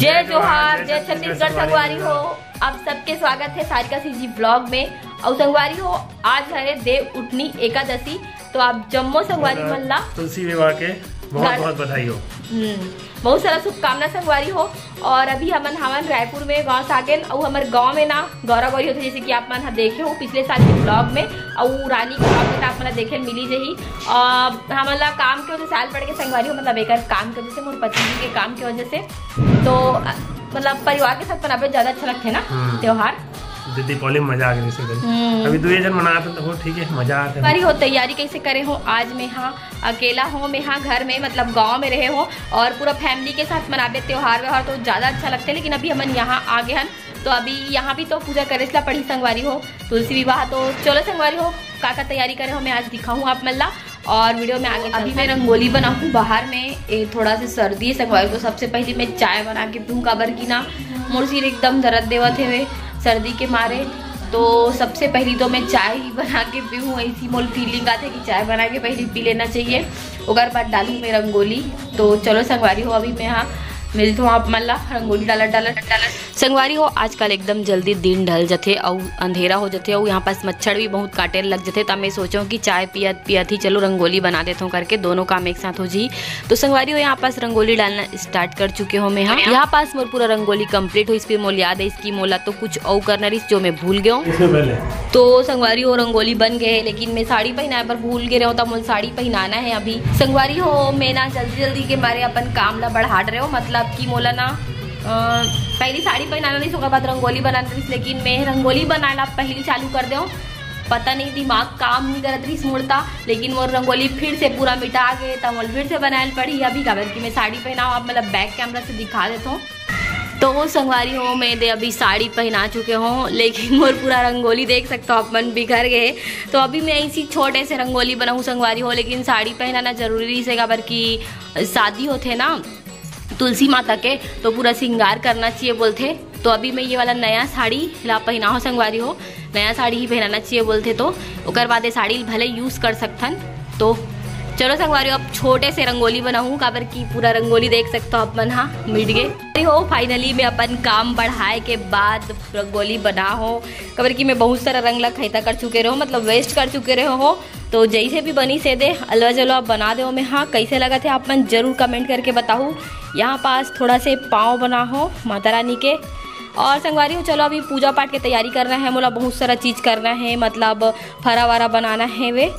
जय जोहार, जय छत्तीसगढ़। संगवारी हो, आप सबके स्वागत है सारिका सीजी ब्लॉग में। और संगवारी हो, आज है देव उठनी एकादशी, तो आप जम्मो संगवारी मल्ला तुलसी विवाह के बहुत बहुत बधाई हो। बहुत सारा शुभकामना संगवारी हो। और अभी हमन रायपुर में गांव साकेन और हमारे गांव में ना गौरा गौरी होते, जैसे कि आप मन देखे हो पिछले साल के ब्लॉग में। और रानी के ब्लॉग में आप मन देखे मिली जही। हमारा काम के वजह से साल पड़ के संगवारी हो, मतलब एक काम की वजह से, मोर पति जी के काम की वजह से, तो मतलब परिवार के साथ मनावे ज्यादा अच्छा लगते ना त्योहार। दीपावली में मजा आ गई। अभी 2 जन मनाते तो ठीक है, मजा आता है। हो तैयारी कैसे करे हो? आज मैं अकेला हूँ, मैं घर में मतलब गांव में रहे हो और पूरा फैमिली के साथ मनावे त्योहार व्यवहार, तो ज़्यादा अच्छा लगता है। लेकिन अभी हम यहाँ आ गए हैं, तो अभी यहाँ भी तो पूजा करे ला पड़ी संगवारी हो, तुलसी विवाह। तो चलो संगवारी हो, का तैयारी करे हो मैं आज दिखाऊँ आप मल्ला, और वीडियो में आगे। अभी मैं रंगोली बनाऊँ बाहर में, थोड़ा सा सर्दी है संगवारी। तो सबसे पहले मैं चाय बना के पीऊँ, काबर की ना मोर सिर एकदम दर्द देवत है सर्दी के मारे। तो सबसे पहली तो मैं चाय ही बना के पीऊँ, ऐसी मोल फीलिंग आती है कि चाय बना के पहले पी लेना चाहिए। उगर बाद डालूँ मैं रंगोली। तो चलो संगवारी हो, अभी मैं मिलती हूँ आप मल्ला रंगोली डालत संगवारी हो। आजकल एकदम जल्दी दिन ढल जाते और अंधेरा हो जाते, और यहाँ पास मच्छर भी बहुत काटे लग जाते। तो मैं सोचूं कि चाय पियत ही चलो रंगोली बना देता हूँ करके, दोनों काम एक साथ हो जी। तो संगवारी हो, यहाँ पास रंगोली डालना स्टार्ट कर चुके हो मैं। यहाँ पास मोर पूरा रंगोली कंप्लीट हो। इस पर मोल याद है इसकी मोला तो कुछ और करना रही जो मैं भूल गया हूँ। तो संगवारी हो रंगोली बन गए, लेकिन मैं साड़ी पहना पर भूल गए रहे, मोल साड़ी पहनाना है अभी। संगवारी हो, मैं ना जल्दी के मारे अपन काम ला बढ़ा रहे हो, मतलब कि मोला ना पहली साड़ी पहनाना नहीं, उसके बाद रंगोली बनाना रही। लेकिन मैं रंगोली बनाना पहली चालू कर दो, पता नहीं दिमाग काम नहीं करत रही मुड़ता, लेकिन वो रंगोली फिर से पूरा मिटा के तब मोल फिर से बनाने पड़ी। अभी काबर की मैं साड़ी पहनाऊँ, आप मतलब बैक कैमरा से दिखा देता हूँ। तो संगवारी हो, मैं अभी साड़ी पहना चुके हूँ, लेकिन मोर पूरा रंगोली देख सकते हो आप मन बिखर गए। तो अभी मैं ऐसी छोटे से रंगोली बनाऊँ संगवारी हो, लेकिन साड़ी पहनाना जरूरी से, काबर की शादी होते ना तुलसी माता के, तो पूरा श्रृंगार करना चाहिए बोलते। तो अभी मैं ये वाला नया साड़ी ला पहना हो संगवारी हो, नया साड़ी ही पहनाना चाहिए बोलते। तो उकर बाद साड़ी भले यूज़ कर सकथन। तो चलो संगवारी हो, अब छोटे से रंगोली बनाऊँ, काबर की पूरा रंगोली देख सकते हो आप मन मिट गए हो। फाइनली मैं अपन काम बढ़ाए के बाद रंगोली बना हो, काबर की मैं बहुत सारा रंग ला खैता कर चुके रहो, मतलब वेस्ट कर चुके रहे हो। तो जैसे भी बनी से दे अलवा जलो आप बना दो मैं। कैसे लगा थे आप मन जरूर कमेंट करके बताऊँ। यहाँ पास थोड़ा से पाँव बना हो माता रानी के। और संगवारी हो, चलो अभी पूजा पाठ की तैयारी करना है, मोला बहुत सारा चीज़ करना है, मतलब फरा वारा बनाना है वे।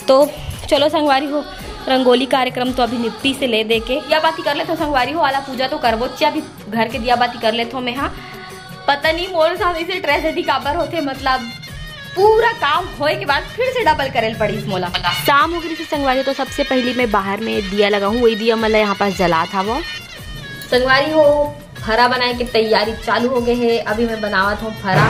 तो चलो संगवारी हो, रंगोली कार्यक्रम तो अभी निपटी से ले दे के दिया बाती कर ले। तो संगवारी हो वाला पूजा तो करबो, अभी घर के दिया बाती कर ले तो मैं। पता नहीं मोर साथ ऐसे ट्रेजेडी काबर होते, मतलब पूरा काम होए के बाद फिर से डबल करे पड़ी मोला। शाम हो गई थी संगवारी, तो सबसे पहले मैं बाहर में दिया लगाऊँ, वही दिया मतलब यहाँ पास जला था वो। संगवारी हो, फरा बनाए की तैयारी चालू हो गए है। अभी मैं बनावत हूँ फरा,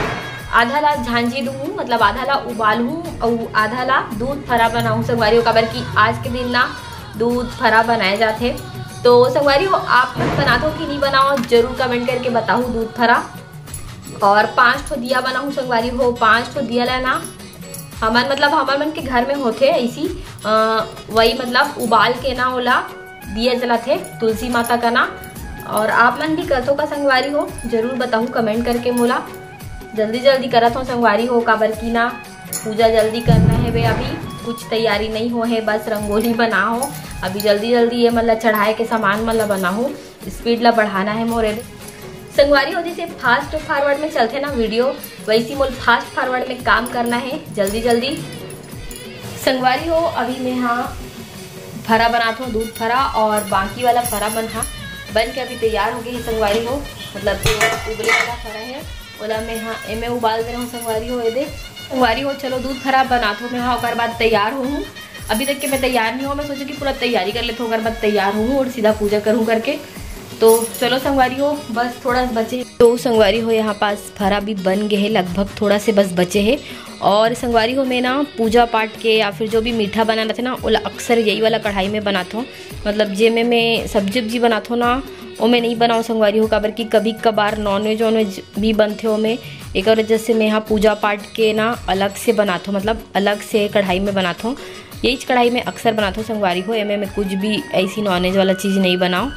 आधा ला झांझी दूँ, मतलब आधा ला उबालूँ और आधा ला दूध फरा बनाऊँ संगवारी हो, काबर की आज के दिन ना दूध फरा बनाए जाते। तो संगवारी हो, आप बनाते हो कि नहीं बनाओ जरूर कमेंट करके बताऊँ दूध फरा। और 5 ठो दिया बनाऊँ संगवारी हो। 5 ठो दिया ला ना हमार मन के घर में होते ऐसी, वही मतलब उबाल के ना ओला दिया जलाते तुलसी माता का ना। और आप मन भी करतो का संगवारी हो, जरूर बताऊँ कमेंट करके मोला। जल्दी करत हो संगवारी हो, काबर की ना पूजा जल्दी करना है वे। अभी कुछ तैयारी नहीं हो है, बस रंगोली बना हो। अभी जल्दी ये मतलब चढ़ाए के सामान मतलब बना हो, स्पीड ला बढ़ाना है मोरे संगवारी हो। जैसे फास्ट फॉरवर्ड में चलते ना वीडियो, वैसी मोल फास्ट फॉरवर्ड में काम करना है जल्दी संगवारी हो। अभी मैं फरा बनाता हूँ दूध फरा, और बाकी वाला फरा बन के अभी तैयार हो गई संगवारी हो, मतलब उबले वाला फरा है बोला मैं मैं उबाल दे रहा हूँ संगवारी हो। ये दे संगवारी हो, चलो दूध फरा बनाता हूँ मैं उसके बाद तैयार हूँ। अभी तक के मैं तैयार नहीं हूँ, मैं सोचूँ कि पूरा तैयारी कर लेता हूँ, उसके बाद तैयार हूँ और सीधा पूजा करूँ करके। तो चलो संगवारी हो, बस थोड़ा बचे। तो संगवारी हो, यहाँ पास फरा भी बन गए है, लगभग थोड़ा से बस बचे है। और संगवारी हो, मैं ना पूजा पाठ के या फिर जो भी मीठा बनाना था ना, वो अक्सर यही वाला कढ़ाई में बनाता हूँ, मतलब जे में मैं सब्जी बनाता हूँ ना, वो मैं नहीं बनाऊँ संगवारी हो, काबर की कभी कभार नॉनवेज भी बनते हो। मैं एक वजह से मैं यहाँ पूजा पाठ के ना अलग से बनाता हूँ, मतलब अलग से कढ़ाई में बनाता हूँ। यही कढ़ाई में अक्सर बनाता हूँ संगवारी हो, मैं कुछ भी ऐसी नॉनवेज वाला चीज़ नहीं बनाऊँ।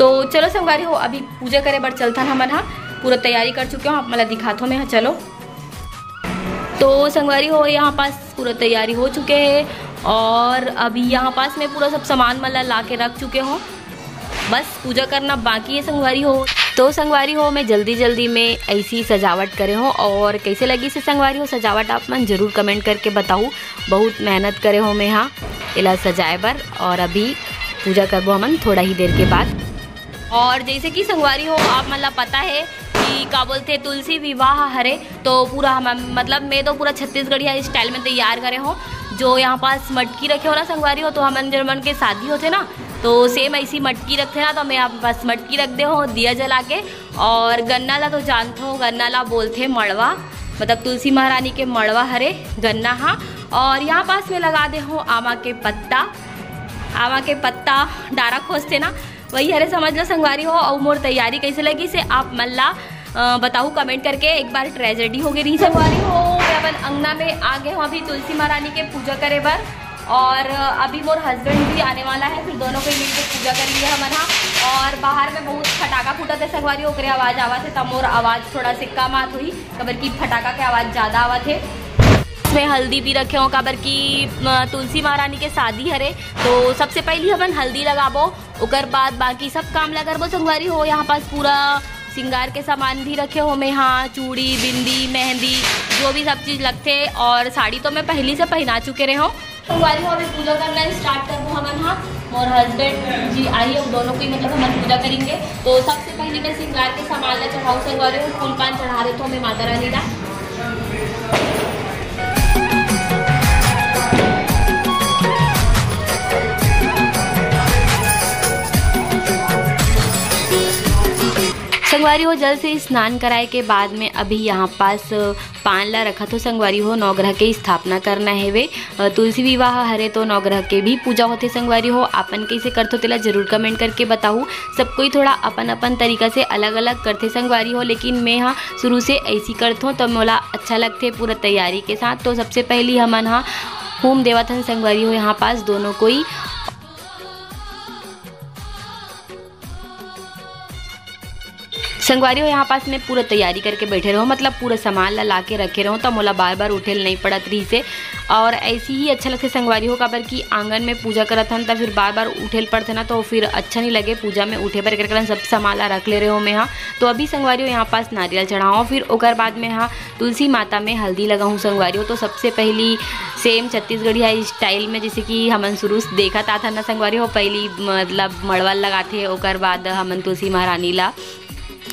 तो चलो संगवारी हो अभी पूजा करे बर चलथन हमन हा, पूरा तैयारी कर चुके हो, आप मला दिखात हो मैं चलो। तो संगवारी हो यहाँ पास पूरा तैयारी हो चुके हैं और अभी यहाँ पास मैं पूरा सब सामान मतलब ला के रख चुके हो, बस पूजा करना बाकी है संगवारी हो। तो संगवारी हो मैं जल्दी में ऐसी सजावट करे हो और कैसे लगी से संगवारी हो सजावट आप मन जरूर कमेंट करके बताऊँ। बहुत मेहनत करे हो मैं यहाँ इला सजाए बर और अभी पूजा करबो हमन थोड़ा ही देर के बाद। और जैसे कि संगवारी हो आप मतलब पता है कि का बोलते तुलसी विवाह हरे, तो पूरा हम मतलब मैं तो पूरा छत्तीसगढ़िया स्टाइल में तैयार करे हो। जो यहाँ पास मटकी रखे हो ना संगवारी हो, तो हमन जर्मन के शादी होते ना तो सेम ऐसी मटकी रखते ना, तो मैं यहाँ पास मटकी रख दे हो दिया जला के। और गन्ना ला तो जानते हो, गन्ना ला बोलते मड़वा, मतलब तुलसी महारानी के मड़वा हरे गन्ना हाँ। और यहाँ पास में लगा दे हो आमा के पत्ता, आमा के पत्ता डारा खोजते ना वही हरे समझ लो संगवारी हो। और मोर तैयारी कैसे लगी से आप मल्ला बताऊँ कमेंट करके। एक बार ट्रेजेडी हो गई रही संगवारी हो, अपन अंगना में आ गए हो अभी तुलसी महारानी के पूजा करे बर। और अभी मोर हस्बैंड भी आने वाला है, फिर दोनों को मिलकर पूजा करेंगे हमन हाँ। और बाहर में बहुत फटाका फूटत है संगवारी ओकरे आवाज़ आवत है, तब मोर आवाज़ थोड़ा से कम आत हुई कबर की फटाका के आवाज़ ज़्यादा आवत है। इसमें हल्दी भी रखे हो काबर की तुलसी महारानी के शादी हरे, तो सबसे पहले हमन हल्दी लगाबो, उकर बाद बाकी सब काम लगाबो संगवारी हो। यहाँ पास पूरा सिंगार के सामान भी रखे हो मैं हाँ, चूड़ी बिंदी मेहंदी जो भी सब चीज़ लगते। और साड़ी तो मैं पहले से पहना चुके रहे हो संगवारी हो। अभी पूजा करना स्टार्ट करबो हमन हाँ, और हस्बैंड जी आई है दोनों को मतलब हम पूजा करेंगे। तो सबसे पहले मैं सिंगार के सामान ला चढ़ाऊँ संगवारी हो, फूल पान चढ़ा रहे थे मैं माता रानी ला। संगवारी हो जल से स्नान कराए के बाद में अभी यहाँ पास पान ला रखा तो संगवारी हो नवग्रह के स्थापना करना है वे। तुलसी विवाह हरे तो नवग्रह के भी पूजा होते संगवारी हो। अपन कैसे करते तेला जरूर कमेंट करके बताऊँ। सब कोई थोड़ा अपन तरीका से अलग अलग करते संगवारी हो, लेकिन मैं हाँ शुरू से ऐसी करता हूँ तो मोला अच्छा लगते पूरा तैयारी के साथ। तो सबसे पहली हमन हाँ होम देवथन संगवारी हो यहाँ पास दोनों कोई। संगवारी हो यहाँ पास में पूरा तैयारी करके बैठे रहो, मतलब पूरा सामान ला के रखे रहो, तो मोला बार बार उठेल नहीं पड़त रही से। और ऐसी ही अच्छा लगते संगवारी हो काबर की आंगन में पूजा करत हन तो फिर बार बार उठेल पड़ते ना, तो फिर अच्छा नहीं लगे पूजा में उठे पर करके सब सामान ला रख ले रहे हो मैं हाँ। तो अभी संगवारी हो यहाँ पास नारियल चढ़ाओ, फिर ओकर बाद में हाँ तुलसी माता में हल्दी लगाऊँ संगवारी हो। तो सबसे पहली सेम छत्तीसगढ़िया स्टाइल में जैसे कि हमन शुरू से देखा था ना संगवारी हो, पहली मतलब मड़वा लगाते ओकर बाद हमन तुलसी महारानी ला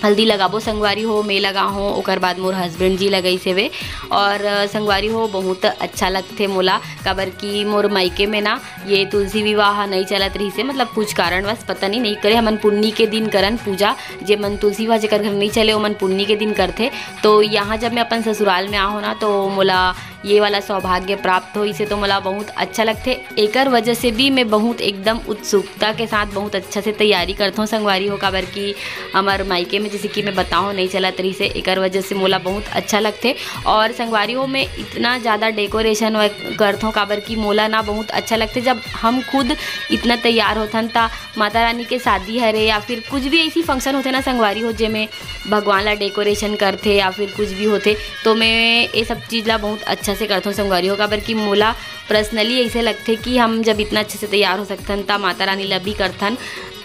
हल्दी लगाबो संगवारी हो, मैं लगा हो ओकर बाद मोर हस्बैंड जी लगई से वे। और संगवारी हो बहुत अच्छा लगते मोला काबर की मोर मायके में ना ये तुलसी विवाह नहीं चलत रही से, मतलब कुछ कारणवश पता नहीं करे हमन पुन्नी के दिन करन पूजा, जे मन तुलसी विवाह जेकर घर नहीं चले वो मन पुन्नी के दिन करते। तो यहाँ जब मैं अपन ससुराल में आहो ना तो मोला ये वाला सौभाग्य प्राप्त हो, इसे तो मोला बहुत अच्छा लगते। एकर वजह से भी मैं बहुत एकदम उत्सुकता के साथ बहुत अच्छा से तैयारी करता हूँ संगवारी हो काबर की हमार मायके में जैसे कि मैं बताऊँ नहीं चलत रही से, एकर वजह से मोला बहुत अच्छा लगते। और संगवारी हो में इतना ज़्यादा डेकोरेशन करता हूँ काबर की मोला ना बहुत अच्छा लगते जब हम खुद इतना तैयार होथन ता माता रानी के शादी हरे या फिर कुछ भी ऐसी फंक्शन होते ना संगवारी हो जेमें भगवान ला डेकोरेशन करते या फिर कुछ भी होते, तो मैं ये सब चीज़ ला बहुत अच्छा से करता हूँ संगवारी हो काबर की मोला पर्सनली ऐसे लगते कि हम जब इतना अच्छे से तैयार हो सकथन ता माता रानी ला भी करथन।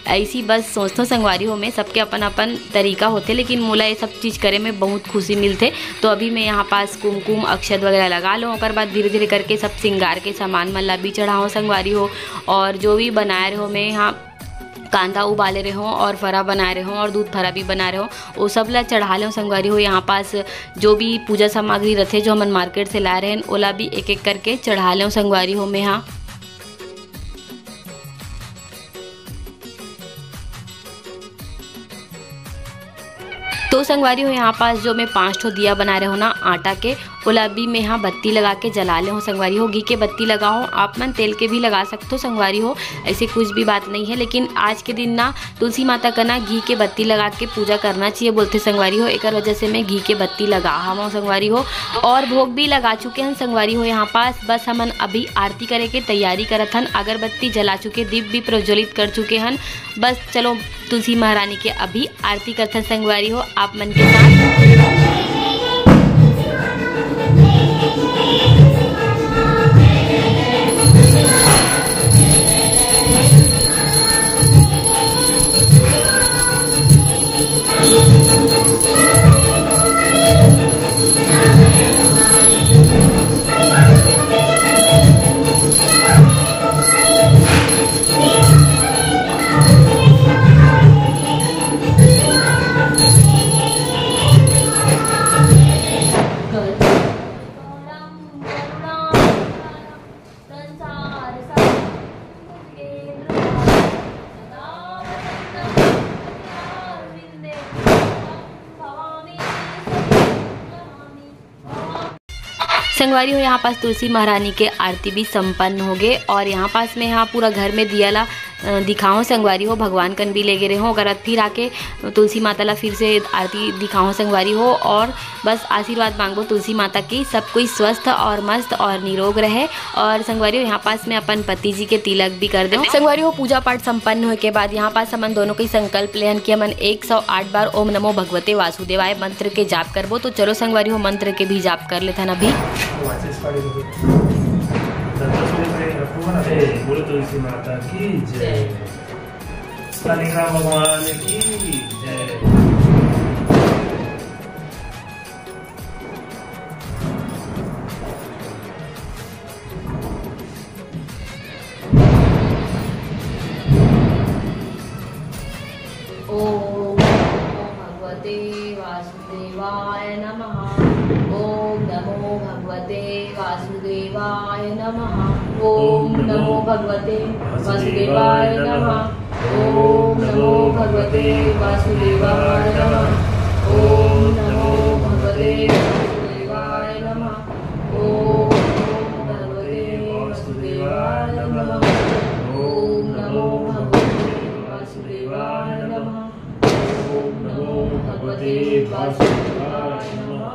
ऐसी बस सोचता संगवारी हो में सबके अपन तरीका होते, लेकिन मोला ये सब चीज़ करे में बहुत खुशी मिलते। तो अभी मैं यहाँ पास कुमकुम अक्षत वगैरह लगा लूँ, और बाद धीरे धीरे करके सब श्रृंगार के सामान मन ला भी चढ़ाओ संगवारी हो। और जो भी बनाए रहे हो मैं यहाँ कांदा उबाले रहे हो और फरा बना रहे हो और दूध फरा भी बना रहे हो, वो सब ला चढ़ा ले संगवारी हो। यहाँ पास जो भी पूजा सामग्री रहते जो हम मार्केट से ला रहे हैं ओला भी एक एक करके चढ़ा ले संगवारी हो मैं यहाँ। तो संगवारी हो यहाँ पास जो मैं 5 ठो दिया बना रहे हो ना आटा के, ओला भी मैं यहाँ बत्ती लगा के जला ले हो संगवारी हो। घी के बत्ती लगाओ, आप मन तेल के भी लगा सकते हो संगवारी हो, ऐसे कुछ भी बात नहीं है। लेकिन आज के दिन ना तुलसी माता का ना घी के बत्ती लगा के पूजा करना चाहिए बोलते संगवारी हो। एक वजह से मैं घी के बत्ती लगा हम संगवारी हो, और भोग भी लगा चुके हैं संगवारी हो यहाँ पास। बस हमन अभी आरती करे के तैयारी करत हन, अगरबत्ती जला चुके, दीप भी प्रज्वलित कर चुके हैं। बस चलो तुलसी महारानी के अभी आरती करथन संगवारी हो आप मन के साथ। संगवारी हो यहाँ पास तुलसी महारानी के आरती भी संपन्न हो गए और यहाँ पास में यहाँ पूरा घर में दिया ला दिखाओ संगवारी हो भगवान कन भी ले गए हो। अगर फिर आके तुलसी माता ला फिर से आरती दिखाओ संगवारी हो और बस आशीर्वाद मांगो तुलसी माता की सब कोई स्वस्थ और मस्त और निरोग रहे। और संगवारी हो यहाँ पास में अपन पति जी के तिलक भी कर दो। संगवारी हो पूजा पाठ संपन्न होने के बाद यहाँ पास हमन दोनों के संकल्प लेहन कि हमन 108 बार ओम नमो भगवते वासुदेवाय मंत्र के जाप करबो। तो चलो संगवारी हो मंत्र के भी जाप कर लेथन अभी। बोलो तुलसी माता की जय, शालिग्राम भगवान की जय। ओम भगवते वासुदेवाय नमः। ओम नमो भगवते वासुदेवाय नमः। ओम नमो भगवते वासुदेवाय नमः। ओम नमो भगवते वासुदेवाय नमः। ओम नमो भगवते वासुदेवाय नमः। ओम भगवते वासुदेवाय नमः। ओम नमो भगवते वासुदेवाय नमः। ओम नमो भगवते वासुदेवाय नमः।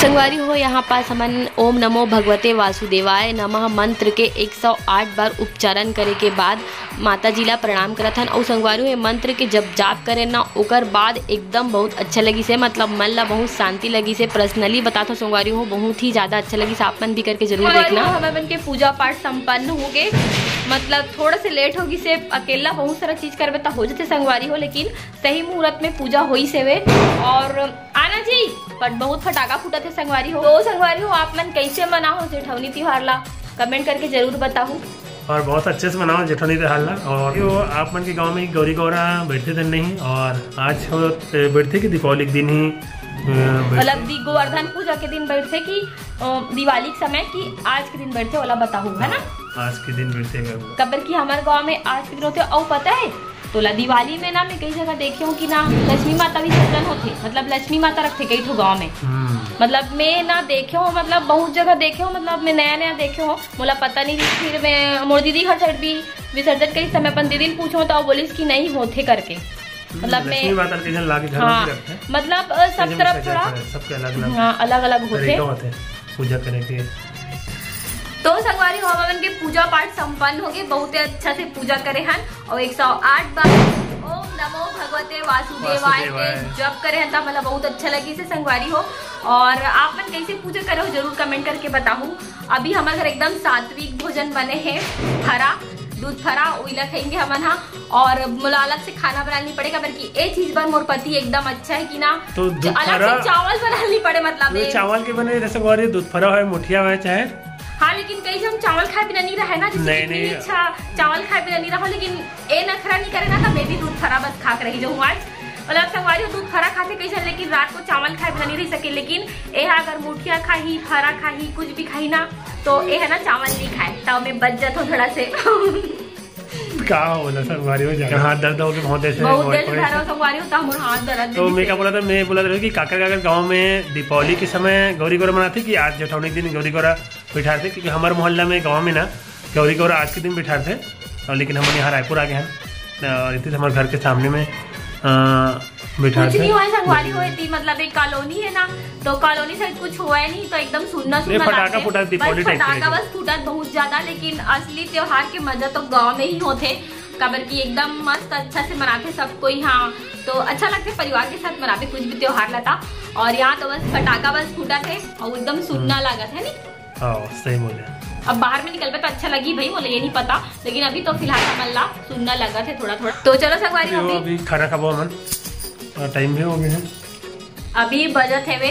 संगवारी हो यहाँ पास हमन ओम नमो भगवते वासुदेवाय नमः मंत्र के 108 बार उच्चारण करे के बाद माता जी ला प्रणाम करत हन। और संगवारी हो मंत्र के जब जाप करे ना ओकर बाद एकदम बहुत अच्छा लगी से, मतलब मन ला बहुत शांति लगी से। पर्सनली बता तो संगवारी हो बहुत ही ज़्यादा अच्छा लगी से, आप मन भी करके जरूर देखना। हमें बन के पूजा पाठ संपन्न हो गए, मतलब थोड़ा से लेट होगी से, अकेला बहुत सारा चीज करवे तो हो जाते संगवारी हो, लेकिन सही मुहूर्त में पूजा हुई से वे। और आना जी बट बहुत फटाका फूटा थे संगवारी हो। तो संगवारी हो आप मन कैसे मनाओ जेठवनी त्योहार ला कमेंट करके जरूर बताओ। और बहुत अच्छे से मनाओ जेठवनी त्योहार ला। और वो आप मन के गांव में गौरी गौरा बैठते थे नहीं, और आज हो बैठते कि दीपावली के दिन ही मतलब गोवर्धन पूजा के दिन बैठते कि दिवाली के समय की आज के दिन बैठते वाला बताऊँ है ना। आज के दिन बैठते कबर की हमारे गांव में आज के दिन होते और पता है तो दिवाली में ना मैं कई जगह देखी हूँ कि ना लक्ष्मी माता विसर्जन होते, मतलब लक्ष्मी माता रखते कई ठो गाँव में। मतलब मैं ना देखे हूँ, मतलब बहुत जगह देखे हूँ, मतलब मैं नया नया देखे हूँ, मोला पता नहीं। फिर मैं मोर दीदी हर साइड भी विसर्जन कई समय अपन दीदी पूछो तो बोलिस कि नहीं होते करके। मतलब मैं हाँ मतलब सब तरफ थोड़ा अलग अलग होते पूजा करने के। तो संगवारी हो हवन के पूजा पाठ संपन्न हो गए, बहुत अच्छा से पूजा करे हन और 108 बार ओम नमो भगवते वासुदेवाय के जप करे हन। मतलब बहुत अच्छा लगी से संगवारी हो। और आप मन कैसे पूजा करे हो जरूर कमेंट करके बताऊँ। अभी हमारे घर एकदम सात्विक भोजन बने हैं, फरा दूध फरा उला खाएंगे हमन हाँ। और मुला अलग से खाना बनानी पड़ेगा, बल्कि ये चीज पर मोर पति एकदम अच्छा है कि ना तो अलग से चावल बनानी पड़े। मतलब चावल के बने जैसे दूध फरा है मुठिया है चाहे हाँ, लेकिन कई हम चावल खाए बिना नहीं रहे ना, नहीं अच्छा चावल खाए बिना नहीं रहो, लेकिन ए नखरा नहीं करे ना तो मैं भी दूध फरा बस खा के रही जाऊँ आज। मतलब संगवारी दूध फरा खाते कैसे, लेकिन रात को चावल खाए बिना नहीं रह सके। लेकिन ए अगर मुठिया खाही फरा खाही कुछ भी खाही ना तो ए है ना चावल नहीं खाए तब मैं बच जाता हूँ थोड़ा से। क्या बोला संगवारी हो जाएगा हाथ दर्द हो गया बहुत देर से संगवारी होता हमारा हाथ दर्द। तो मैं क्या बोला था, मैं बोला था कि काकर गांव में दीपावली के समय गौरी गौरा मनाते कि आज जेठौनी दिन गौरी गौरा बिठाते, क्योंकि हमारे मोहल्ला में गांव में ना गौरी गौरा आज के दिन बिठाते और लेकिन हम यहाँ रायपुर आ गए हैं और इतने हमारे घर के सामने में कुछ नहीं हुआ, संगवारी हुई थी, मतलब एक कॉलोनी है ना, तो कॉलोनी से कुछ हुआ है नहीं, तो एकदम सुनना फटाका फूटा बस फूटा बहुत ज्यादा, लेकिन असली त्योहार के मजा तो गाँव में ही होते, कबर की एकदम मस्त अच्छा से मनाते सबको यहाँ, तो अच्छा लगता है परिवार के साथ मनाते कुछ भी त्योहार लता। और यहाँ तो बस फटाका बस फूटा थे और एकदम सुनना लगा था नहीं। सही बोले। अब बाहर में निकल पे तो अच्छा लगी भाई, बोले ये नहीं पता, लेकिन अभी तो फिलहाल हमला सुनना लगा थे थोड़ा थोड़ा। तो चलो संगवारी अभी खाना खाबो मन, टाइम भी हो गया है, अभी बजट है वे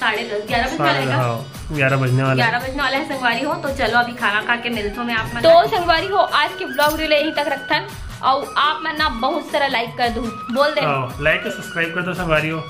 10:30 11 बजने वाला है, 11 बजने वाला है संगवारी हो। तो चलो अभी खाना खा के मिलते हो मैं आप। तो संगवारी हो आज के ब्लॉग रील यहीं तक रखथन और आप मैं ना बहुत सारा लाइक कर दूं, बोल दे लाइक और सब्सक्राइब कर दो संगवारी हो,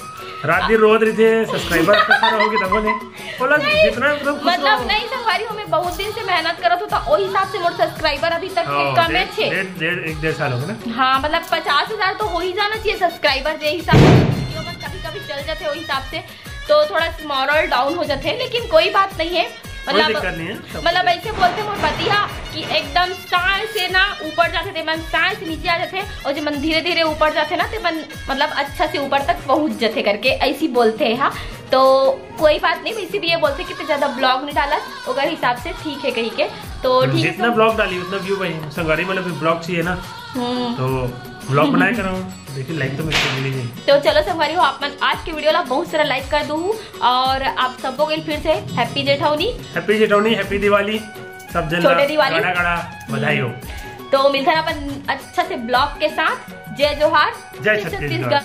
रात दिन रोज रही थे सब्सक्राइबर होगी तब बोले बोला जितना मतलब नहीं संगवारी हो, मैं बहुत दिन से मेहनत करत होता, ओही हिसाब से मोर सब्सक्राइबर अभी तक कम है छे, 1.5 साल हो गए ना। हाँ मतलब 50,000 तो हो ही जाना चाहिए सब्सक्राइबर, जे हिसाब से वीडियो बस कभी कभी चल जाते वही हिसाब से, तो थोड़ा मॉरल डाउन हो जाते हैं, लेकिन कोई बात नहीं है, मतलब ऐसे बोलते मोर पतिया कि एकदम सांस से ना ऊपर जाते थे, मन सांस से नीचे आ जाते और जब मन धीरे धीरे ऊपर जाते ना तो मन मतलब अच्छा से ऊपर तक पहुंच जाते करके ऐसी बोलते हैं। हाँ तो कोई बात नहीं, वैसे भी ये बोलते कि तो ज्यादा ब्लॉग नहीं डाला अगर हिसाब से ठीक है कहीं के, तो ठीक है जितना ब्लॉग डाली उतना व्यू भाई संगवारी मतलब ब्लॉग चाहिए ना, तो ब्लॉग बनाया करो, देखिए लाइक तो मुझे मिलेगी। तो चलो संगवारी हो आप आज के वीडियो ला बहुत सारा लाइक कर दूँ और आप सबको के फिर से हैप्पी जेठौनी, हैप्पी दिवाली, सब जन छोटे दिवाली बधाई हो। तो मिलता है अपन अच्छा से ब्लॉग के साथ। जय जोहार, जय छत्तीसगढ़।